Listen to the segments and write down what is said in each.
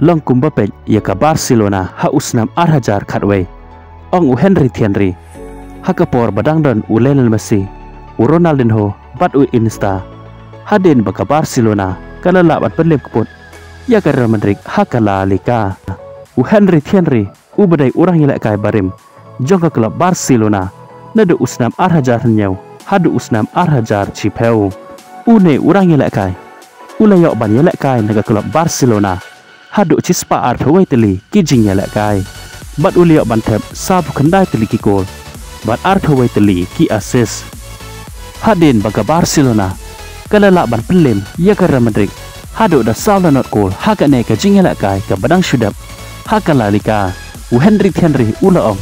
longkum bapej ya ka Barcelona ha usnam arhajar khatwei ong u Henry Thierry ha kapor badangdon u Lionel Messi u Ronaldinho bat u Iniesta hadin baka Barcelona kala laban penlep keput ya ka Real Madrid ha ka La Liga u Henry Thierry u badai urang yelak kai barim jong ka klub Barcelona nadu usnam arhajar nyau hadu usnam arhajar chipeu une urang yelak kai ulayok ban yelak kai naga klub Barcelona hadu cispa ar phawai teli kijing yelak kai bat uliok ban thep sabu khandai teli ki gol bat ar phawai teli ki assist hadin baga Barcelona kala la ban pelem ya ka Real Madrid hadu da saula not gol haga ne ka jing yelak kai ka badang shudap haga La Liga u Henry Thierry ulaong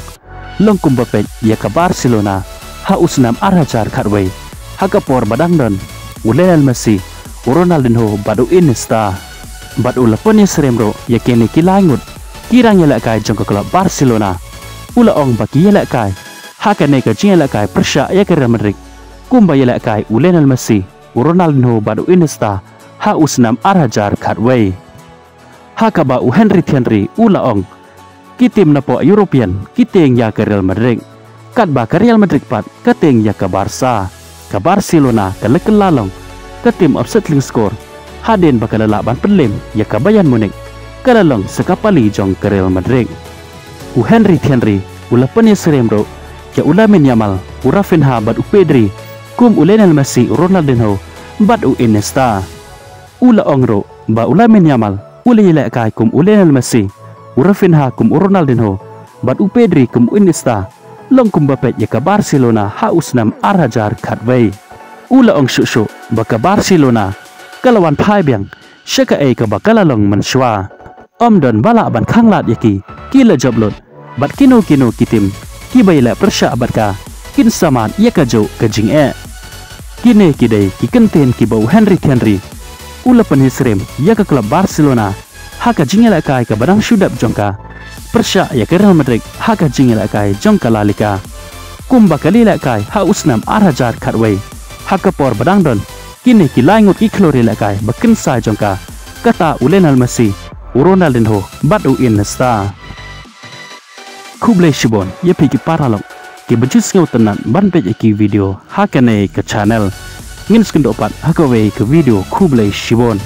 longkum bapej ya ka Barcelona ha usnam arhajar khatwei haga por badangdon u Lionel Messi u Ronaldinho badu Iniesta badu lapon seremro ya kene kilangut kirang yelak kai jong ka klub Barcelona ulaong baki yelak kai haga ne ka jing yelak kai persya ya ka Real Madrid kumba yelak kai u Lionel Messi u Ronaldinho badu Iniesta ha usnam arhajar khatwei haga ba u Henry Thierry ulaong kitim na po European kiteng ya ka Real Madrid kat ba ka Real Madrid pat kateng ya ka Barca ka Barcelona ka lekelalong ka tim upsetting score hadin bakal laban penlem ya ka Bayern Munich kalalong sekapali jong ka Real Madrid u Henry Thierry ula penya seremro ya u Lamine Yamal u Rafinha bat u Pedri kum u Lionel Messi u Ronaldinho bat u Iniesta ula ongro ba u Lamine Yamal ula yelak kai kum u Lionel Messi u Rafinha kum u Ronaldinho bat u Pedri kum u Iniesta long kum bapet ya ka Barcelona ha usnam arhajar khatwei ula ong shushu baka Barcelona kalawan phai biang shaka e ka bakalalong manshwa omdon bala ban khanglat yaki kila joblot bat kino kitim ki bayla persya bat ka kin saman ya ka jo ka jing e kine kidai ki kenten ki bau Henry Thierry ula penhisrem ya ka klub Barcelona ha ka jingela kai ka badang shudap jongka persya ya ka Real Madrid ha ka jingela kai jongka La Liga kumba kalila kai ha usnam arhajar khatwei ha ka por badang don kini ki laingut ki klori la kai bakin sa jongka kata u Lionel Messi u Ronaldinho bat u Iniesta kublai shibon ye piki paralong ki bajus ngau tenan ban pej ki video ha ka ne ka channel ngin skendo pat ha ka we ke video kublai shibon